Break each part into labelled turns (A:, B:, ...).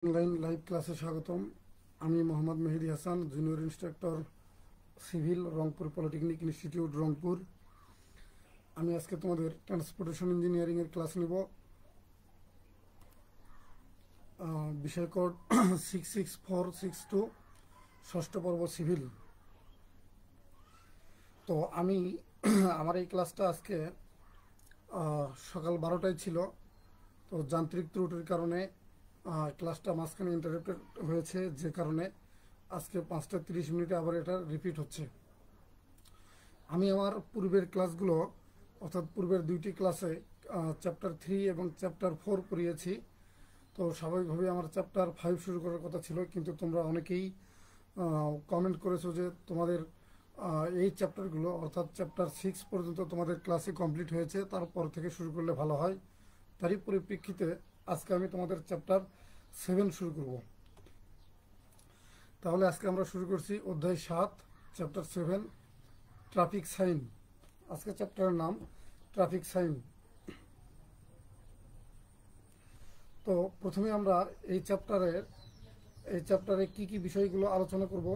A: Online live ক্লাসে স্বাগতম। আমি Mohammad Mehedi Hasan, junior instructor civil, Rangpur polytechnic institute, Rangpur. আমি আজকে তোমাদের ট্রান্সপোর্টেশন ইঞ্জিনিয়ারিংয়ের ক্লাস নেব। বিষয় কোড 66462, ষষ্ঠ পর্ব সিভিল। তো আমি আমার এই ক্লাসটা আজকে সকাল 12টায় ছিল। তো যান্ত্রিক ত্রুটির কারণে ক্লাসটা মাঝখানে ইন্টারাপ্টেড হয়েছে, যে কারণে আজকে 5টা 30 মিনিটে আবার এটা রিপিট হচ্ছে। আমি আমার পূর্বের ক্লাসগুলো, অর্থাৎ পূর্বের দুইটি ক্লাসে চ্যাপ্টার 3 এবং চ্যাপ্টার 4 পড়িয়েছি। তো স্বাভাবিকভাবে আমার চ্যাপ্টার 5 শুরু করার কথা ছিল, কিন্তু তোমরা অনেকেই কমেন্ট করেছো যে তোমাদের এই চ্যাপ্টারগুলো, অর্থাৎ চ্যাপ্টার 6 পর্যন্ত তোমাদের ক্লাসে কমপ্লিট হয়েছে, তারপর থেকে শুরু করলে ভালো হয়। তারই পরিপ্রেক্ষিতে আজকে আমি তোমাদের চ্যাপ্টার 7 শুরু করব। তাহলে আজকে আমরা শুরু করছি অধ্যায় 7, চ্যাপ্টার 7, ট্রাফিক সাইন। আজকে চ্যাপ্টারের নাম ট্রাফিক সাইন। তো প্রথমে আমরা এই চ্যাপ্টারে কি কি বিষয়গুলো আলোচনা করব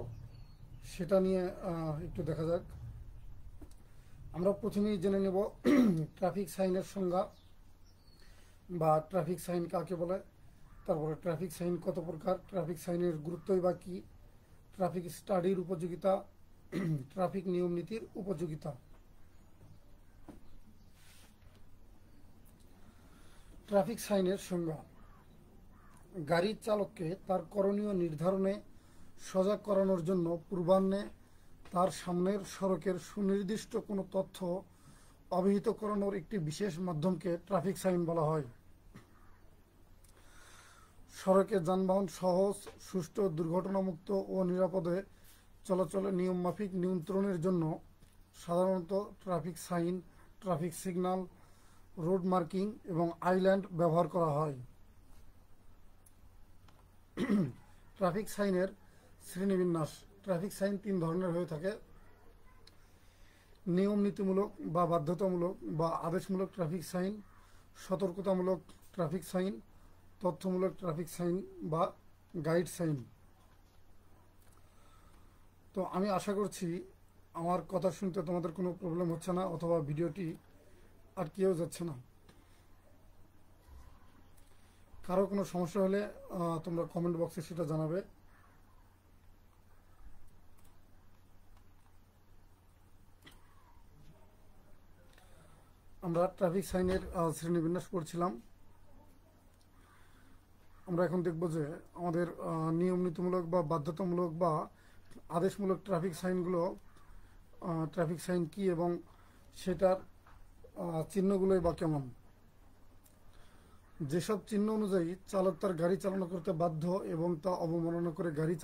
A: সেটা নিয়ে একটু দেখা যাক। আমরা প্রথমেই জেনে নেব ট্রাফিক সাইনের সংজ্ঞা, বা ট্রাফিক সাইন কাকে বলে, তারপরে ট্রাফিক সাইন কত প্রকার, ট্রাফিক সাইনের গুরুত্বই বা কী, ট্রাফিক স্টাডির উপযোগিতা, ট্রাফিক নিয়ম নীতির উপযোগিতা। ট্রাফিক সাইনের সংজ্ঞা: গাড়ির চালককে তার করণীয় নির্ধারণে সজাগ করানোর জন্য পূর্বাহ্নে তার সামনের সড়কের সুনির্দিষ্ট কোনো তথ্য অবহিত করানোর একটি বিশেষ মাধ্যমকে ট্রাফিক সাইন বলা হয়। সড়কে যানবাহন সহজ, সুষ্ঠু, দুর্ঘটনামুক্ত ও নিরাপদে চলাচলে নিয়মমাফিক নিয়ন্ত্রণের জন্য সাধারণত traffic sign, traffic signal, road marking এবং আইল্যান্ড ব্যবহার করা হয়। ট্রাফিক সাইনের শ্রেণীবিন্যাস: ট্রাফিক সাইন 3 ধরনের হয়ে থাকে: নিয়ম নীতিমূলক বা বাধ্যতামূলক বা আদেশমূলক ট্রাফিক সাইন, সতর্কতামূলক ট্রাফিক সাইন, তথ্যমূলক ট্রাফিক সাইন বা গাইড সাইন। তো আমি আশা করছি আমার কথা শুনতে তোমাদের কোনো প্রবলেম হচ্ছে না, অথবা ভিডিওটি আটকেও যাচ্ছে না। কারো কোনো সমস্যা হলে তোমরা কমেন্ট বক্সে সেটা জানাবে। আমরা ট্রাফিক সাইনের শ্রেণীবিন্যাস পড়ছিলাম। আমরা এখন দেখব যে আমাদের নিয়ম নীতিমূলক বা বাধ্যতামূলক বা আদেশমূলক ট্রাফিক সাইনগুলো, ট্রাফিক সাইন কি এবং সেটার চিহ্নগুলোই বা কেমন। যেসব চিহ্ন অনুযায়ী চালক তার গাড়ি চালনা করতে বাধ্য এবং তা অবমাননা করে গাড়ি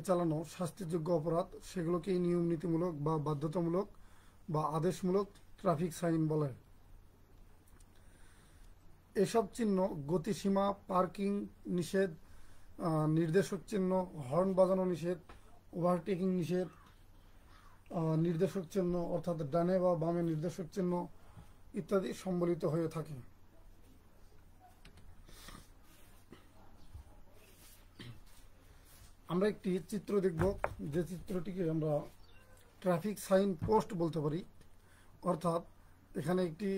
A: চালানো শাস্তিযোগ্য অপরাধ, সেগুলোকেই নিয়ম নীতিমূলক বা বাধ্যতামূলক বা আদেশমূলক ট্রাফিক সাইন বলে। এসব চিহ্ন গতিসীমা, পার্কিং নিষেধ, নির্দেশক চিহ্ন, হর্ন বাজানো নিষেধ, ওভারটেকিং নিষেধ, নির্দেশক চিহ্ন অর্থাৎ ডানে বা বামে নির্দেশক চিহ্ন ইত্যাদি সম্বলিত হয়ে থাকে। আমরা একটি চিত্র দেখব, যে চিত্রটিকে আমরা ট্রাফিক সাইন পোস্ট বলতে পারি। অর্থাৎ এখানে একটি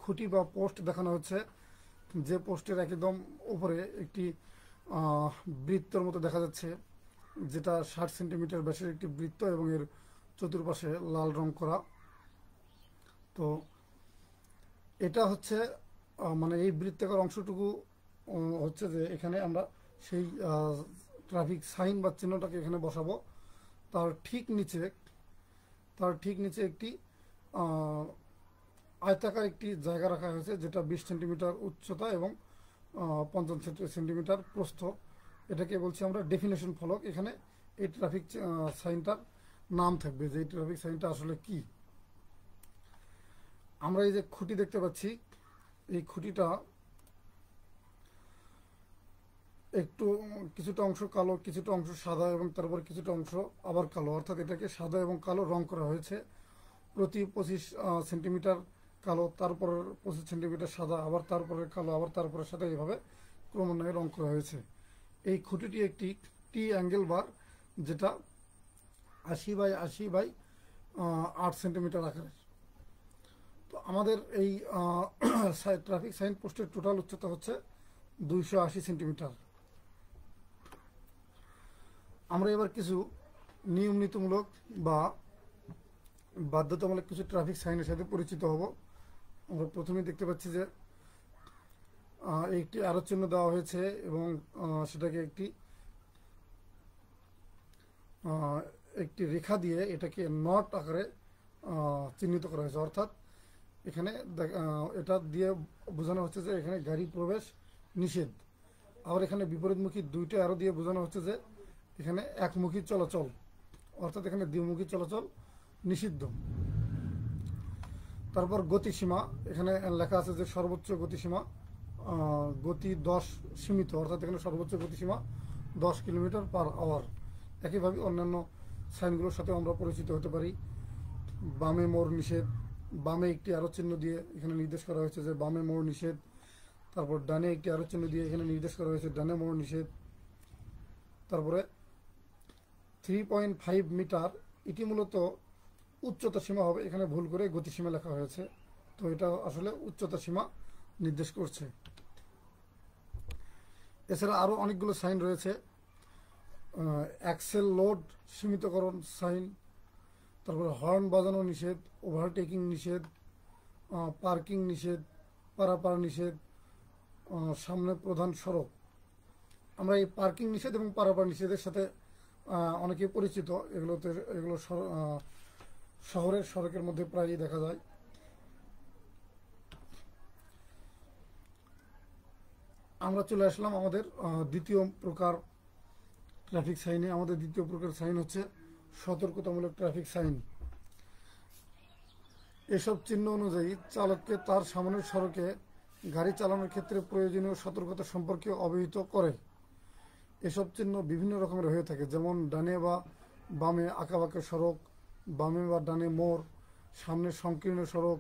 A: খুঁটি বা পোস্ট দেখানো হচ্ছে, যে পোস্টের একদম উপরে একটি বৃত্তের মতো দেখা যাচ্ছে, যেটা 60 সেন্টিমিটার ব্যাসের একটি বৃত্ত এবং এর চতুর্পাশে লাল রং করা। তো এটা হচ্ছে মানে এই বৃত্তাকার অংশটুকু হচ্ছে যে এখানে আমরা সেই ট্রাফিক সাইন বা চিহ্নটাকে এখানে বসাবো। তার ঠিক নিচে একটি আয়তাকার একটি জায়গা রাখা হয়েছে, যেটা 20 সেন্টিমিটার উচ্চতা এবং 50 সেন্টিমিটার প্রস্থ। এটাকে বলছি আমরা ডেফিনেশন ফলক। এখানে এই ট্রাফিক সাইনটার নাম থাকবে, যে এই ট্রাফিক সাইনটা আসলে কি। আমরা এই যে খুঁটি দেখতে পাচ্ছি, এই খুঁটিটা একটু কিছুটা অংশ কালো, কিছুটা অংশ সাদা এবং তারপর কিছুটা অংশ আবার কালো, অর্থাৎ এটাকে সাদা এবং কালো রং করা হয়েছে। প্রতি 25 সেন্টিমিটার কালো, তারপর 25 সেন্টিমিটার সাদা, আবার তারপরে কালো, আবার তারপরে সাদা, এইভাবে ক্রমান্বয়ে রং করা হয়েছে। এই খুঁটিটি একটি টি অ্যাঙ্গেল বার, যেটা 80 বাই 8 সেন্টিমিটার আকারের। তো আমাদের এই ট্রাফিক সাইন পোস্টের টোটাল উচ্চতা হচ্ছে 280 সেন্টিমিটার। আমরা এবার কিছু নিয়ম নীতিমূলক বা বাধ্যতামূলক কিছু ট্রাফিক সাইনের সাথে পরিচিত হব। আমরা প্রথমেই দেখতে পাচ্ছি যে একটি আরো চিহ্ন দেওয়া হয়েছে এবং সেটাকে একটি রেখা দিয়ে এটাকে নট আকারে চিহ্নিত করা হয়েছে। অর্থাৎ এখানে এটা দিয়ে বোঝানো হচ্ছে যে এখানে গাড়ি প্রবেশ নিষেধ। আবার এখানে বিপরীতমুখী দুইটা আরো দিয়ে বোঝানো হচ্ছে যে এখানে একমুখী চলাচল, অর্থাৎ এখানে দ্বিমুখী চলাচল নিষিদ্ধ। তারপর গতিসীমা, এখানে লেখা আছে যে সর্বোচ্চ গতিসীমা গতি 10 সীমিত, অর্থাৎ এখানে সর্বোচ্চ গতিসীমা 10 কিলোমিটার পার আওয়ার। একইভাবে অন্যান্য সাইনগুলোর সাথে আমরা পরিচিত হতে পারি। বামে মোড় নিষেধ, বামে একটি আরো চিহ্ন দিয়ে এখানে নির্দেশ করা হয়েছে যে বামে মোড় নিষেধ। তারপর ডানে একটি আরো চিহ্ন দিয়ে এখানে নির্দেশ করা হয়েছে ডানে মোড় নিষেধ। তারপরে 3.5 মিটার, এটি মূলত উচ্চতা সীমা হবে, এখানে ভুল করে গতিসীমা লেখা হয়েছে, তো এটা আসলে উচ্চতা সীমা নির্দেশ করছে। এছাড়া আরো অনেকগুলো সাইন রয়েছে। অ্যাক্সেল লোড সীমিতকরণ সাইন, তারপরে হর্ন বাজানো নিষেধ, ওভারটেকিং নিষেধ, পার্কিং নিষেধ, পারাপার নিষেধ, সামনে প্রধান সড়ক। আমরা এই পার্কিং নিষেধ এবং পারাপার নিষেধের সাথে অনেকে পরিচিত। এগুলো শহরের সড়কের মধ্যে প্রায়ই দেখা যায়। আমরা চলে আসলাম আমাদের দ্বিতীয় প্রকার ট্রাফিক সাইনে। আমাদের দ্বিতীয় প্রকার সাইন হচ্ছে সতর্কতামূলক ট্রাফিক সাইন। এসব চিহ্ন অনুযায়ী চালককে তার সামনের সড়কে গাড়ি চালানোর ক্ষেত্রে প্রয়োজনীয় সতর্কতা সম্পর্কে অবহিত করে। এসব চিহ্ন বিভিন্ন রকমের হয়ে থাকে, যেমন ডানে বা বামে আঁকাবাঁকা সড়ক, বামে বা ডানে মোড়, সামনে সংকীর্ণ সড়ক,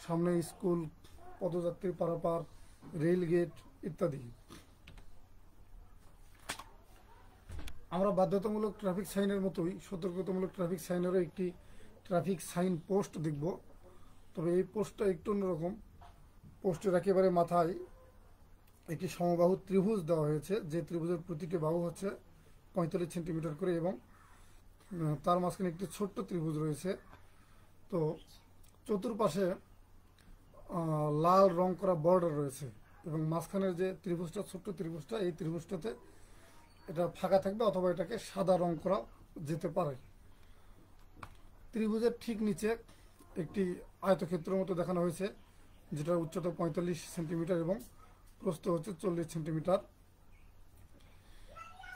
A: সামনে স্কুল, পদযাত্রী পারাপার, রেল গেট ইত্যাদি। আমরা বাধ্যতামূলক ট্রাফিক সাইনের মতোই সতর্কতামূলক ট্রাফিক সাইনেরও একটি ট্রাফিক সাইন পোস্ট দেখব। তবে এই পোস্টটা একটু অন্যরকম। পোস্টের একেবারে মাথায় একটি সমবাহু ত্রিভুজ দেওয়া হয়েছে, যে ত্রিভুজের প্রতিটি বাহু হচ্ছে 45 সেন্টিমিটার করে এবং তার মাঝখানে একটি ছোট্ট ত্রিভুজ রয়েছে। তো চতুর্পাশে লাল রং করা বর্ডার রয়েছে এবং মাঝখানের যে ত্রিভুজটা, ছোট্ট ত্রিভুজটা, এই ত্রিভুজটাতে এটা ফাঁকা থাকবে অথবা এটাকে সাদা রং করা যেতে পারে। ত্রিভুজের ঠিক নিচে একটি আয়তক্ষেত্রের মতো দেখানো হয়েছে, যেটার উচ্চতা 45 সেন্টিমিটার এবং প্রস্থ হচ্ছে 40 সেন্টিমিটার।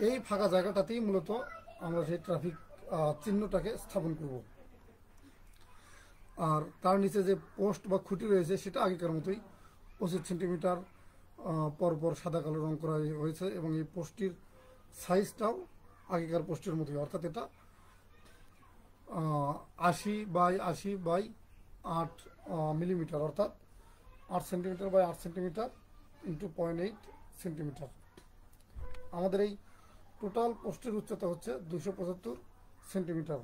A: এই ফাঁকা জায়গাটাতেই মূলত আমরা সেই ট্রাফিক চিহ্নটাকে স্থাপন করব। আর তার নিচে যে পোস্ট বা খুঁটি রয়েছে সেটা আগেকার মতোই 25 সেন্টিমিটার পরপর সাদা কালো রং করা হয়েছে এবং এই পোস্টটির সাইজটাও আগেকার পোস্টের মতোই, অর্থাৎ এটা 80 বাই 8 মিলিমিটার, অর্থাৎ 8 centimetre by 8 centimetre into 0.8 centimetre. আমাদের এই টোটাল পোস্টের উচ্চতা হচ্ছে 275 সেন্টিমিটার।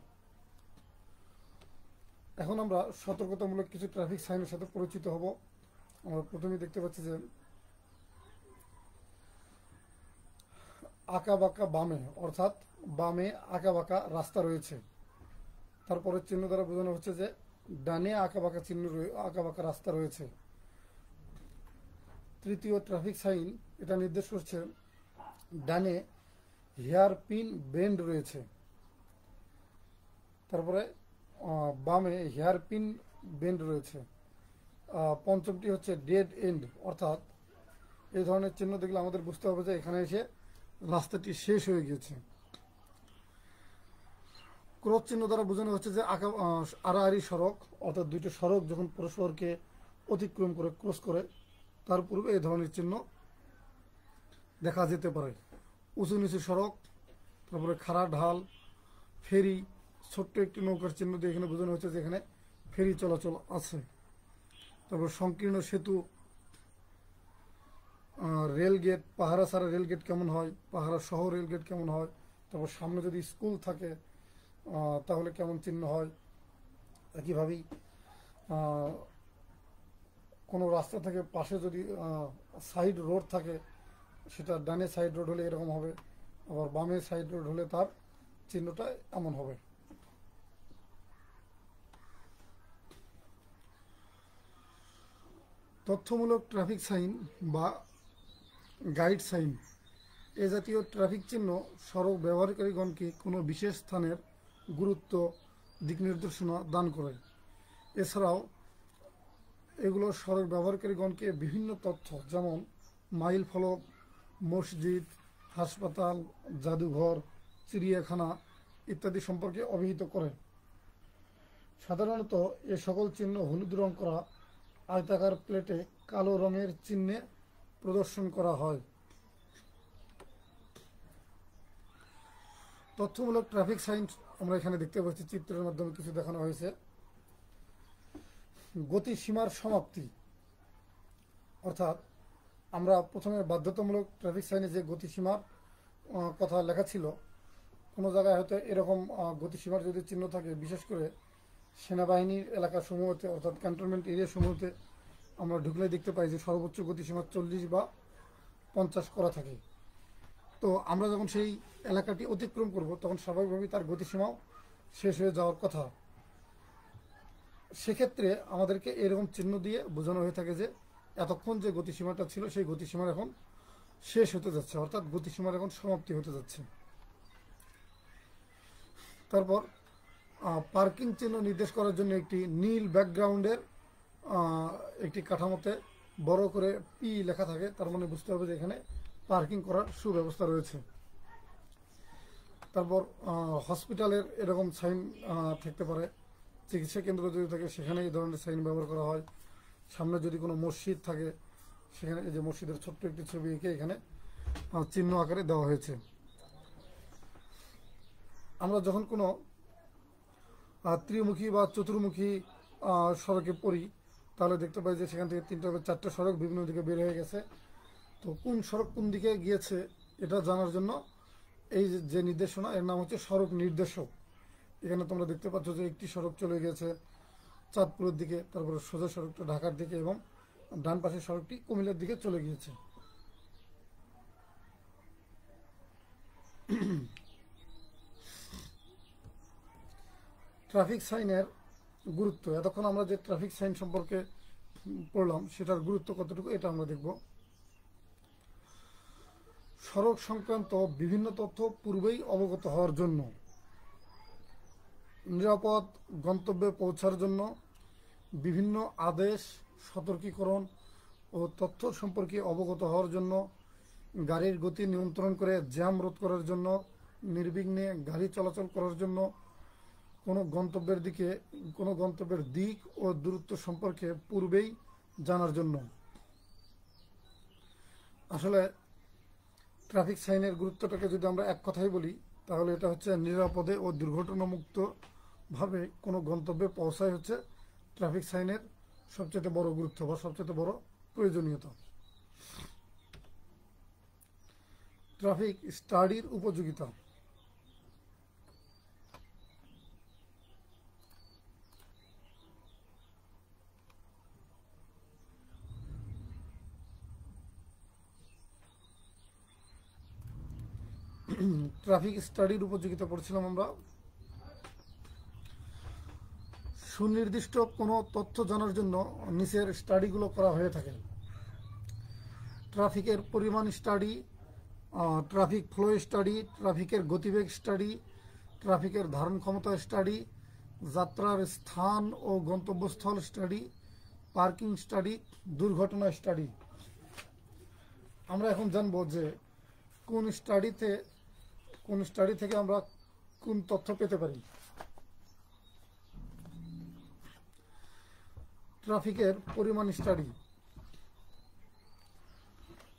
A: এখন আমরা সতর্কতামূলক কিছু ট্রাফিক সাইনের সাথে পরিচিত হব। আমরা প্রথমেই দেখতে পাচ্ছি যে আঁকা বাঁকা বামে, অর্থাৎ বামে আঁকা বাঁকা রাস্তা রয়েছে। তারপরে চিহ্ন দ্বারা বোঝানো হচ্ছে যে ডানে আঁকা বাঁকা আঁকা বাঁকা রাস্তা রয়েছে। তৃতীয় ট্রাফিক সাইন এটা নির্দেশ করছে ডানে হেয়ার পিন বেন্ড রয়েছে। তারপরে বামে হেয়ার পিন বেন্ড রয়েছে। পঞ্চমটি হচ্ছে ডেড এন্ড, অর্থাৎ এই ধরনের চিহ্ন দেখলে আমাদের বুঝতে হবে যে এখানে এসে রাস্তাটি শেষ হয়ে গিয়েছে। ক্রস চিহ্ন দ্বারা বোঝানো হচ্ছে যে আড়াআড়ি সড়ক, অর্থাৎ দুইটি সড়ক যখন পরস্পরকে অতিক্রম করে ক্রস করে তার পূর্বে এই ধরনের চিহ্ন দেখা যেতে পারে। উঁচু নিচু সড়ক, তারপরে খাড়া ঢাল, ফেরি, ছোট্ট একটি নৌকার চিহ্ন দিয়ে এখানে বোঝানো হচ্ছে যে এখানে ফেরি চলাচল আছে। তারপর সংকীর্ণ সেতু, রেল গেট, পাহারা ছাড়া রেল গেট কেমন হয়, পাহারা সহ রেল গেট কেমন হয়, তারপর সামনে যদি স্কুল থাকে তাহলে কেমন চিহ্ন হয়। একইভাবেই আহ, কোনো রাস্তা থেকে পাশে যদি সাইড রোড থাকে, সেটা ডানে সাইড রোড হলে এরকম হবে, আবার বামে সাইড রোড হলে তার চিহ্নটা এমন হবে। তথ্যমূলক ট্রাফিক সাইন বা গাইড সাইন, এ জাতীয় ট্রাফিক চিহ্ন সড়ক ব্যবহারকারীগণকে কোনো বিশেষ স্থানের গুরুত্ব, দিক নির্দেশনা দান করে। এছাড়াও এগুলো সড়ক ব্যবহারকারীগণকে বিভিন্ন তথ্য, যেমন মাইল ফলক, মসজিদ, হাসপাতাল, জাদুঘর, চিড়িয়াখানা ইত্যাদি সম্পর্কে অবহিত করে। সাধারণত এ সকল চিহ্ন হলুদ রং করা আয়তাকার প্লেটে কালো রঙের চিহ্নে প্রদর্শন করা হয়। তথ্যমূলক ট্রাফিক সাইন আমরা এখানে দেখতে পাচ্ছি, চিত্রের মাধ্যমে কিছু দেখানো হয়েছে। গতিসীমার সমাপ্তি, অর্থাৎ আমরা প্রথমে বাধ্যতামূলক ট্রাফিক সাইনে যে গতিসীমার কথা লেখা ছিল, কোনো জায়গায় হয়তো এরকম গতিসীমার যদি চিহ্ন থাকে, বিশেষ করে সেনাবাহিনীর এলাকা সমূহতে অর্থাৎ ক্যান্টনমেন্ট এরিয়া সমূহতে আমরা ঢুকলে দেখতে পাই যে সর্বোচ্চ গতিসীমা 40 বা 50 করা থাকে। তো আমরা যখন সেই এলাকাটি অতিক্রম করব, তখন স্বাভাবিকভাবেই তার গতিসীমাও শেষ হয়ে যাওয়ার কথা। সেক্ষেত্রে আমাদেরকে এরকম চিহ্ন দিয়ে বোঝানো হয়ে থাকে যে এতক্ষণ যে গতিসীমাটা ছিল সেই গতিসীমার এখন শেষ হতে যাচ্ছে, অর্থাৎ গতিসীমার এখন সমাপ্তি হতে যাচ্ছে। তারপর পার্কিং চিহ্ন নির্দেশ করার জন্য একটি নীল ব্যাকগ্রাউন্ডের একটি কাঠামোতে বড় করে পি লেখা থাকে, তার মানে বুঝতে হবে যে এখানে পার্কিং করার সুব্যবস্থা রয়েছে। তারপর হসপিটালের এরকম সাইন থাকতে পারে, চিকিৎসা কেন্দ্র যদি থাকে সেখানে এই ধরনের সাইন ব্যবহার করা হয়। সামনে যদি কোনো মসজিদ থাকে, সেখানে এই যে মসজিদের ছোট্ট একটি ছবি এঁকে এখানে চিহ্ন আকারে দেওয়া হয়েছে। আমরা যখন কোনো ত্রিমুখী বা চতুর্মুখী সড়কে পড়ি, তাহলে দেখতে পাই যে সেখান থেকে 3টা বা 4টা সড়ক বিভিন্ন দিকে বের হয়ে গেছে। তো কোন সড়ক কোন দিকে গিয়েছে এটা জানার জন্য এই যে নির্দেশনা, এর নাম হচ্ছে সড়ক নির্দেশক। এখানে তোমরা দেখতে পাচ্ছ যে একটি সড়ক চলে গেছে চাঁদপুরের দিকে, তারপরে সোজা সড়কটা ঢাকার দিকে, এবং ডান পাশের সড়কটি কুমিল্লার দিকে চলে গিয়েছে। ট্রাফিক সাইনের গুরুত্ব, এতক্ষণ আমরা যে ট্রাফিক সাইন সম্পর্কে পড়লাম সেটার গুরুত্ব কতটুকু এটা আমরা দেখব। সড়ক সংক্রান্ত বিভিন্ন তথ্য পূর্বেই অবগত হওয়ার জন্য, নিরাপদ গন্তব্যে পৌঁছার জন্য, বিভিন্ন আদেশ, সতর্কীকরণ ও তথ্য সম্পর্কে অবগত হওয়ার জন্য, গাড়ির গতি নিয়ন্ত্রণ করে জ্যাম রোধ করার জন্য, নির্বিঘ্নে গাড়ি চলাচল করার জন্য, কোনো গন্তব্যের দিক ও দূরত্ব সম্পর্কে পূর্বেই জানার জন্য। আসলে ট্রাফিক সাইনের গুরুত্বটাকে যদি আমরা এক কথায় বলি, তাহলে এটা হচ্ছে নিরাপদে ও দুর্ঘটনামুক্ত ভাবে কোনো গন্তব্যে পৌঁছায় হচ্ছে ট্রাফিক সাইনের সবচেয়ে বড় গুরুত্ব বা সবচেয়ে বড় প্রয়োজনীয়তা। ট্রাফিক স্টাডির উপযোগিতা, ট্রাফিক স্টাডির উপযোগিতা পড়ছিলাম আমরা। সুনির্দিষ্ট কোনো তথ্য জানার জন্য নিচের স্টাডিগুলো করা হয়ে থাকে। ট্রাফিকের পরিমাণ স্টাডি, ট্রাফিক ফ্লো স্টাডি, ট্রাফিকের গতিবেগ স্টাডি, ট্রাফিকের ধারণ ক্ষমতা স্টাডি, যাত্রার স্থান ও গন্তব্যস্থল স্টাডি, পার্কিং স্টাডি, দুর্ঘটনা স্টাডি। আমরা এখন জানবো যে কোন স্টাডি থেকে আমরা কোন তথ্য পেতে পারি। ট্রাফিকের পরিমাণ স্টাডি,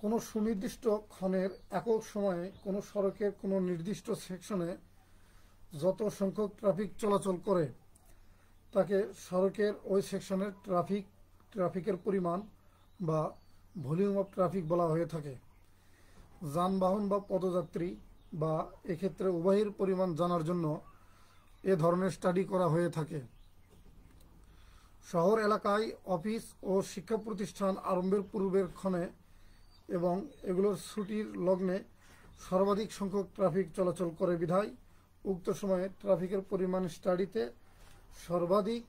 A: কোনো সুনির্দিষ্ট ক্ষণের একক সময়ে কোনো সড়কের কোনো নির্দিষ্ট সেকশনে যত সংখ্যক ট্রাফিক চলাচল করে তাকে সড়কের ওই সেকশনের ট্রাফিকের পরিমাণ বা ভলিউম অফ ট্রাফিক বলা হয়ে থাকে। যানবাহন বা পদযাত্রী বা এক্ষেত্রে উভয়ের পরিমাণ জানার জন্য এ ধরনের স্টাডি করা হয়ে থাকে। শহর এলাকায় অফিস ও শিক্ষা প্রতিষ্ঠান আরম্ভের পূর্বের ক্ষণে এবং এগুলোর ছুটির লগ্নে সর্বাধিক সংখ্যক ট্রাফিক চলাচল করে বিধায় উক্ত সময়ে ট্রাফিকের পরিমাণ স্টাডিতে সর্বাধিক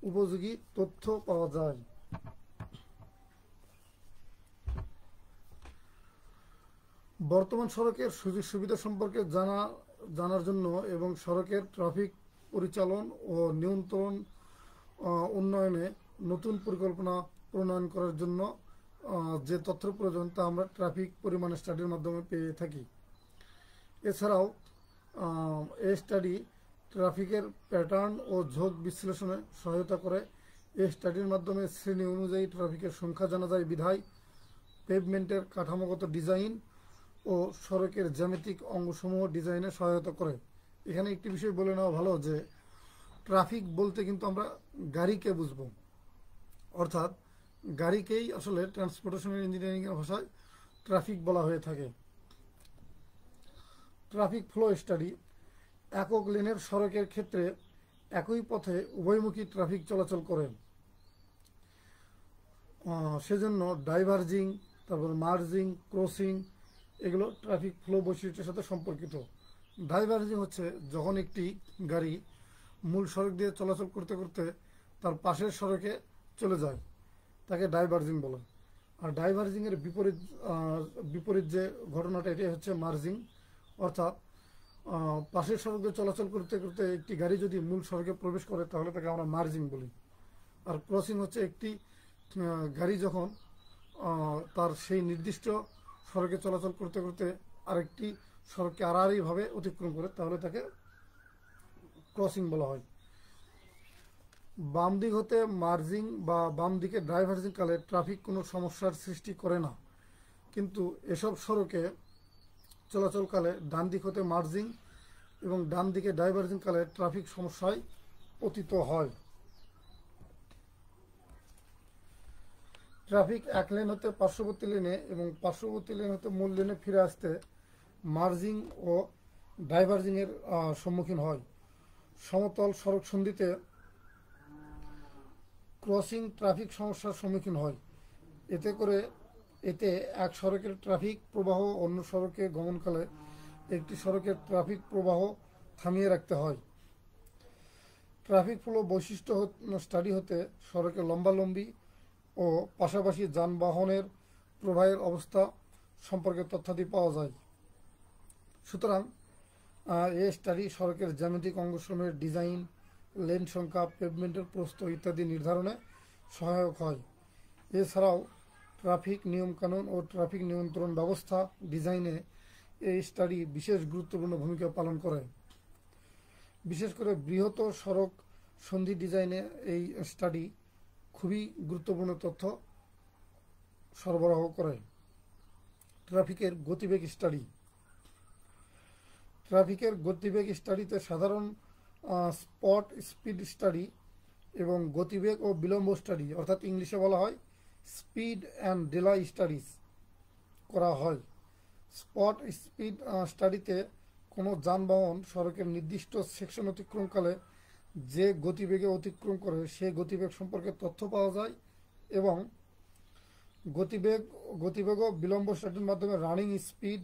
A: উপযোগী তথ্য পাওয়া যায়। বর্তমান সড়কের সুযোগ সুবিধা সম্পর্কে জানার জন্য এবং সড়কের ট্রাফিক পরিচালন ও নিয়ন্ত্রণ উন্নয়নে নতুন পরিকল্পনা প্রণয়ন করার জন্য যে তথ্যের প্রয়োজন তা আমরা ট্রাফিক পরিমাণ স্টাডির মাধ্যমে পেয়ে থাকি। এছাড়াও এই স্টাডি ট্রাফিকের প্যাটার্ন ও ঝোঁক বিশ্লেষণে সহায়তা করে। এই স্টাডির মাধ্যমে শ্রেণী অনুযায়ী ট্রাফিকের সংখ্যা জানা যায় বিধায় পেভমেন্টের কাঠামোগত ডিজাইন ও সড়কের জ্যামিতিক অঙ্গসমূহ ডিজাইনে সহায়তা করে। এখানে একটি বিষয় বলে নেওয়া ভালো যে ট্রাফিক বলতে কিন্তু আমরা গাড়িকে বুঝবো, অর্থাৎ গাড়িকেই আসলে ট্রান্সপোর্টেশন ইঞ্জিনিয়ারিংয়ের ভাষায় ট্রাফিক বলা হয়ে থাকে। ট্রাফিক ফ্লো স্টাডি একক লেনের সড়কের ক্ষেত্রে একই পথে উভয়মুখী ট্রাফিক চলাচল করে, সেজন্য ডাইভার্জিং, তারপর মার্জিং, ক্রসিং এগুলো ট্রাফিক ফ্লো বৈশিষ্ট্যের সাথে সম্পর্কিত। ডাইভার্জিং হচ্ছে যখন একটি গাড়ি মূল সড়ক দিয়ে চলাচল করতে করতে তার পাশের সড়কে চলে যায় তাকে ডাইভার্জিং বলে। আর ডাইভার্জিংয়ের বিপরীত যে ঘটনাটা এটাই হচ্ছে মার্জিং, অর্থাৎ পাশের সড়ক দিয়ে চলাচল করতে করতে একটি গাড়ি যদি মূল সড়কে প্রবেশ করে তাহলে তাকে আমরা মার্জিং বলি। আর ক্রসিং হচ্ছে একটি গাড়ি যখন তার সেই নির্দিষ্ট সড়কে চলাচল করতে করতে আরেকটি সড়ককে আড়াআড়িভাবে অতিক্রম করে তাহলে তাকে ক্রসিং বলা হয়। বাম দিক হতে মার্জিং বা বাম দিকে ডাইভার্জিং কালে ট্রাফিক কোনো সমস্যার সৃষ্টি করে না, কিন্তু এসব সড়কে চলাচলকালে ডান দিক হতে মার্জিং এবং ডান দিকে ডাইভার্জিং কালে ট্রাফিক সমস্যায় পতিত হয়। ট্রাফিক এক লেন হতে পার্শ্ববর্তী লেনে এবং পার্শ্ববর্তী লেন হতে মূল লেনে ফিরে আসতে মার্জিং ও ডাইভার্জিংয়ের সম্মুখীন হয়। সমতল সড়ক সন্ধিতে ক্রসিং ট্রাফিক সমস্যার সম্মুখীন হয়। এতে এক সড়কের ট্রাফিক প্রবাহ অন্য সড়কে গমনকালে একটি সড়কের ট্রাফিক প্রবাহ থামিয়ে রাখতে হয়। ট্রাফিক ফ্লো বৈশিষ্ট্য স্টাডি হতে সড়কের লম্বালম্বি ও পাশাপাশি যানবাহনের প্রবাহের অবস্থা সম্পর্কে তথ্যাদি পাওয়া যায়। সুতরাং এই স্টাডি সড়কের জ্যামিতিক অঙ্গসমূহের ডিজাইন, লেন সংখ্যা, পেভমেন্টের প্রস্থ ইত্যাদি নির্ধারণে সহায়ক হয়। এছাড়াও ট্রাফিক নিয়মকানুন ও ট্রাফিক নিয়ন্ত্রণ ব্যবস্থা ডিজাইনে এই স্টাডি বিশেষ গুরুত্বপূর্ণ ভূমিকা পালন করে। বিশেষ করে বৃহত্তর সড়ক সন্ধি ডিজাইনে এই স্টাডি খুবই গুরুত্বপূর্ণ তথ্য সরবরাহ করে। ট্রাফিকের গতিবেগ স্টাডি। ট্রাফিকের গতিবেগ স্টাডিতে সাধারণ স্পট স্পিড স্টাডি এবং গতিবেগ ও বিলম্ব স্টাডি, অর্থাৎ ইংলিশে বলা হয় স্পিড অ্যান্ড ডিলাই স্টাডিজ করা হয়। স্পট স্পিড স্টাডিতে কোনো যানবাহন সড়কের নির্দিষ্ট সেকশন অতিক্রমকালে যে গতিবেগে অতিক্রম করে সেই গতিবেগ সম্পর্কে তথ্য পাওয়া যায় এবং গতিবেগ ও বিলম্ব স্টাডির মাধ্যমে রানিং স্পিড,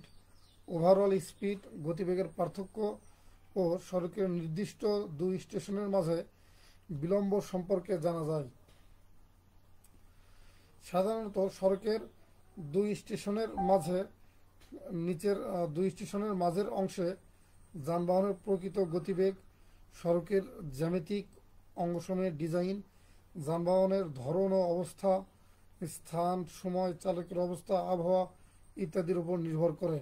A: ওভারঅল স্পিড, গতিবেগের পার্থক্য ও সড়কের নির্দিষ্ট দুই স্টেশনের মাঝে বিলম্ব সম্পর্কে জানা যায়। সাধারণত সড়কের দুই স্টেশনের মাঝের অংশে যানবাহনের প্রকৃত গতিবেগ, সড়কের জ্যামিতিক অঙ্গসমূহের ডিজাইন, যানবাহনের ধরন ও অবস্থা, স্থান, সময়, চালকের অবস্থা, আবহাওয়া ইত্যাদির উপর নির্ভর করে।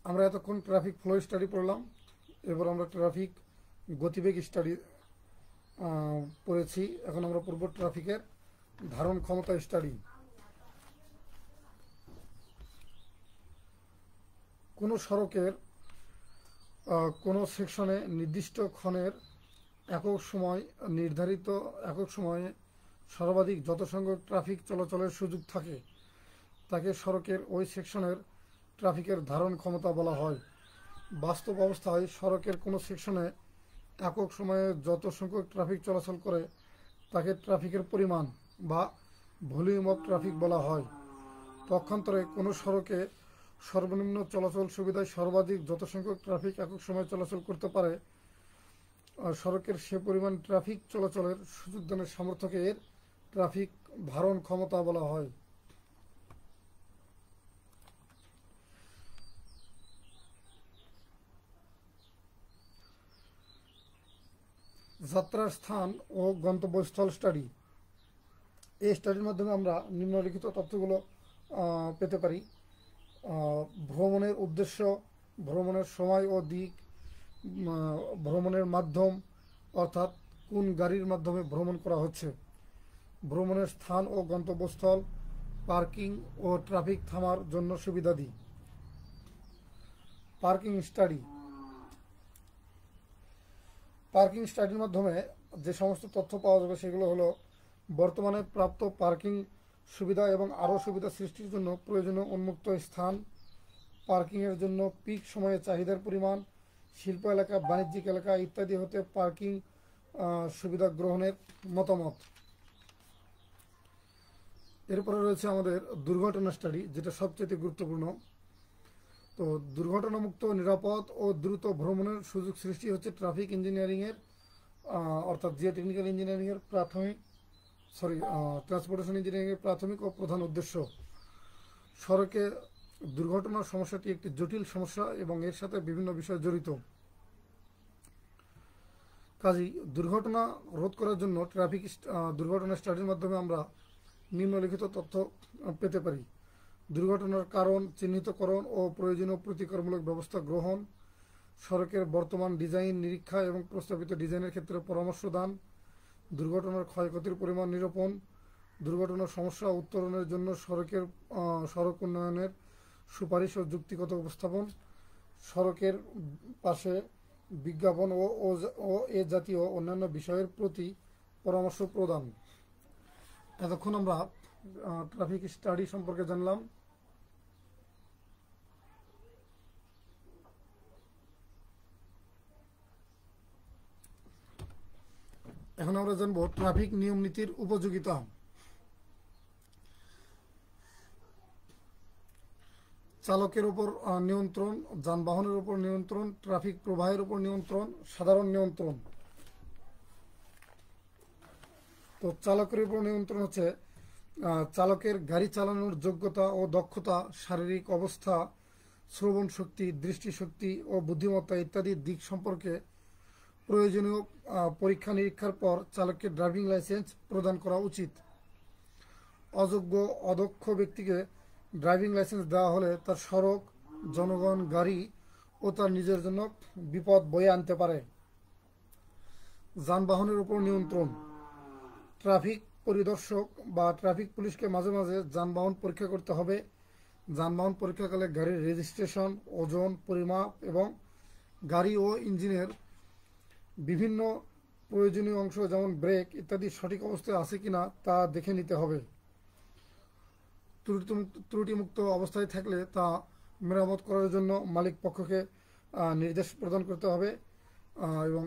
A: আমরা এতক্ষণ ট্রাফিক ফ্লো স্টাডি পড়লাম, এবার আমরা ট্রাফিক গতিবেগ স্টাডি পড়েছি। এখন আমরা পড়ব ট্রাফিকের ধারণ ক্ষমতা স্টাডি। কোনো সড়কের কোনো সেকশনে নির্দিষ্ট ক্ষণের নির্ধারিত একক সময়ে সর্বাধিক যত সংখ্যক ট্রাফিক চলাচলের সুযোগ থাকে তাকে সড়কের ওই সেকশনের ট্রাফিকের ধারণ ক্ষমতা বলা হয়। বাস্তব অবস্থায় সড়কের কোনো সেকশনে একক সময়ে যত সংখ্যক ট্রাফিক চলাচল করে তাকে ট্রাফিকের পরিমাণ বা ভলিউম অফ ট্রাফিক বলা হয়। পক্ষান্তরে কোনো সড়কে সর্বনিম্ন চলাচল সুবিধায় সর্বাধিক যত সংখ্যক ট্রাফিক একক সময়ে চলাচল করতে পারে সড়কের সে পরিমাণ ট্রাফিক চলাচলের সুযোগ দানের সামর্থ্যকে এর ট্রাফিক ধারণ ক্ষমতা বলা হয়। যাত্রার স্থান ও গন্তব্যস্থল স্টাডি। এই স্টাডির মাধ্যমে আমরা নিম্নলিখিত তথ্যগুলো পেতে পারি। ভ্রমণের উদ্দেশ্য, ভ্রমণের সময় ও দিক, ভ্রমণের মাধ্যম অর্থাৎ কোন গাড়ির মাধ্যমে ভ্রমণ করা হচ্ছে, ভ্রমণের স্থান ও গন্তব্যস্থল, পার্কিং ও ট্রাফিক থামার জন্য সুবিধাদি। Parking study. পার্কিং স্টাডির মাধ্যমে যে সমস্ত তথ্য পাওয়া যাবে সেগুলো হলো বর্তমানে প্রাপ্ত পার্কিং সুবিধা এবং আরও সুবিধা সৃষ্টির জন্য প্রয়োজনীয় উন্মুক্ত স্থান, পার্কিংয়ের জন্য পিক সময়ে চাহিদার পরিমাণ, শিল্প এলাকা, বাণিজ্যিক এলাকা ইত্যাদি হতে পার্কিং সুবিধা গ্রহণের মতামত। এরপরে রয়েছে আমাদের দুর্ঘটনা স্টাডি, যেটা সবচেয়ে গুরুত্বপূর্ণ। তো দুর্ঘটনামুক্ত, নিরাপদ ও দ্রুত ভ্রমণের সুযোগ সৃষ্টি হচ্ছে ট্রাফিক ইঞ্জিনিয়ারিংয়ের অর্থাৎ জিও টেকনিক্যাল ইঞ্জিনিয়ারিংয়ের ট্রান্সপোর্টেশন ইঞ্জিনিয়ারিংয়ের প্রাথমিক ও প্রধান উদ্দেশ্য। সড়কে দুর্ঘটনার সমস্যাটি একটি জটিল সমস্যা এবং এর সাথে বিভিন্ন বিষয় জড়িত। কাজেই দুর্ঘটনা রোধ করার জন্য দুর্ঘটনা স্টাডির মাধ্যমে আমরা নিম্নলিখিত তথ্য পেতে পারি। দুর্ঘটনার কারণ চিহ্নিতকরণ ও প্রয়োজনীয় প্রতিকারমূলক ব্যবস্থা গ্রহণ, সড়কের বর্তমান ডিজাইন নিরীক্ষা এবং প্রস্তাবিত ডিজাইনের ক্ষেত্রে পরামর্শ দান, দুর্ঘটনার ক্ষয়ক্ষতির পরিমাণ নিরূপণ, দুর্ঘটনার সমস্যা উত্তরণের জন্য সড়ক উন্নয়নের সুপারিশ ও যুক্তিগত উপস্থাপন, সড়কের পাশে বিজ্ঞাপন ও এ জাতীয় অন্যান্য বিষয়ের প্রতি পরামর্শ প্রদান। এতক্ষণ আমরা ট্রাফিক স্টাডি সম্পর্কে জানলাম। এখন আমরা জানবো ট্রাফিক নিয়ম নীতির উপযোগিতা। চালকের উপর নিয়ন্ত্রণ, যানবাহনের উপর নিয়ন্ত্রণ, ট্রাফিক প্রবাহের উপর নিয়ন্ত্রণ, সাধারণ নিয়ন্ত্রণ। তো চালকের উপর নিয়ন্ত্রণ হচ্ছে চালকের গাড়ি চালানোর যোগ্যতা ও দক্ষতা, শারীরিক অবস্থা, শ্রবণ শক্তি, দৃষ্টিশক্তি ও বুদ্ধিমত্তা ইত্যাদি দিক সম্পর্কে প্রয়োজনীয় পরীক্ষা নিরীক্ষার পর চালককে ড্রাইভিং লাইসেন্স প্রদান করা উচিত। অদক্ষ ব্যক্তিকে ড্রাইভিং লাইসেন্স দেওয়া হলে তার সড়ক, জনগণ, গাড়ি ও তার নিজের জন্য বিপদ বয়ে আনতে পারে। যানবাহনের উপর নিয়ন্ত্রণ। ট্রাফিক পরিদর্শক বা ট্রাফিক পুলিশকে মাঝে মাঝে যানবাহন পরীক্ষা করতে হবে। যানবাহন পরীক্ষাকালে গাড়ির রেজিস্ট্রেশন, ওজন, পরিমাপ এবং গাড়ি ও ইঞ্জিনের বিভিন্ন প্রয়োজনীয় অংশ যেমন ব্রেক ইত্যাদি সঠিক অবস্থায় আছে কিনা তা দেখে নিতে হবে। ত্রুটিমুক্ত অবস্থায় থাকলে তা মেরামত করার জন্য মালিক পক্ষকে নির্দেশ প্রদান করতে হবে এবং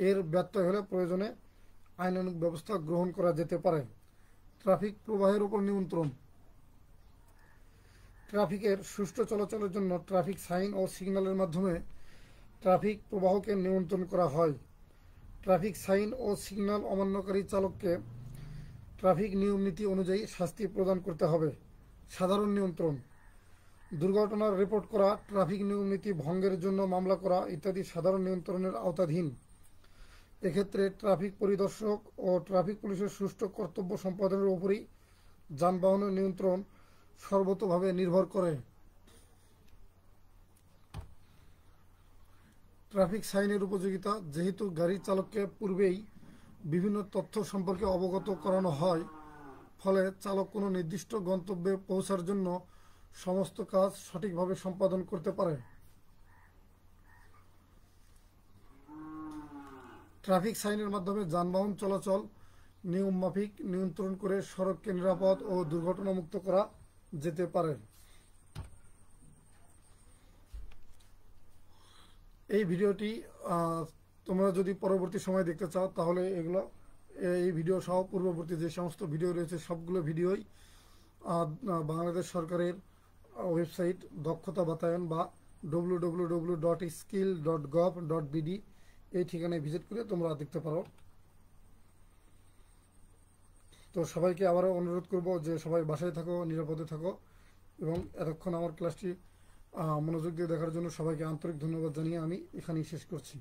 A: এর ব্যত্যয় হলে প্রয়োজনে আইনানুগ ব্যবস্থা গ্রহণ করা যেতে পারে। ট্রাফিক প্রবাহের উপর নিয়ন্ত্রণ। ট্রাফিকের সুষ্ঠু চলাচলের জন্য ট্রাফিক সাইন ও সিগন্যালের মাধ্যমে ট্রাফিক প্রবাহকে নিয়ন্ত্রণ করা হয়। ট্রাফিক সাইন ও সিগন্যাল অমান্যকারী চালককে ট্রাফিক নিয়ম নীতি অনুযায়ী শাস্তি প্রদান করতে হবে। সাধারণ নিয়ন্ত্রণ। দুর্ঘটনার রিপোর্ট করা, ট্রাফিক নিয়ম নীতি ভঙ্গের জন্য মামলা করা ইত্যাদি সাধারণ নিয়ন্ত্রণের আওতাধীন। এক্ষেত্রে ট্রাফিক পরিদর্শক ও ট্রাফিক পুলিশের সুষ্ঠু কর্তব্য সম্পাদনের উপরই যানবাহনের নিয়ন্ত্রণ সর্বতোভাবে নির্ভর করে। ট্রাফিক সাইনের উপযোগিতা। যেহেতু গাড়ি চালককে পূর্বেই বিভিন্ন তথ্য সম্পর্কে অবগত করানো হয়, ফলে চালক কোনো নির্দিষ্ট গন্তব্যে পৌঁছার জন্য সমস্ত কাজ সঠিকভাবে সম্পাদন করতে পারে। ট্রাফিক সাইনের মাধ্যমে যানবাহন চলাচল নিয়মমাফিক নিয়ন্ত্রণ করে সড়ককে নিরাপদ ও দুর্ঘটনামুক্ত করা যেতে পারে। এই ভিডিওটি তোমরা যদি পরবর্তী সময় দেখতে চাও তাহলে এই ভিডিও সহ পূর্ববর্তী যে সমস্ত ভিডিও রয়েছে সবগুলো ভিডিওই বাংলাদেশ সরকারের ওয়েবসাইট দক্ষতা বাতায়ন বা www.skill.gov.bd এই ঠিকানায় ভিজিট করে তোমরা দেখতে পারো। তো সবাইকে আবারও অনুরোধ করব যে সবাই বাসায় থাকো, নিরাপদে থাকো, এবং এতক্ষণ আমার ক্লাসটি মনোযোগ দিয়ে দেখার জন্য সবাইকে আন্তরিক ধন্যবাদ জানিয়ে আমি এখানেই শেষ করছি।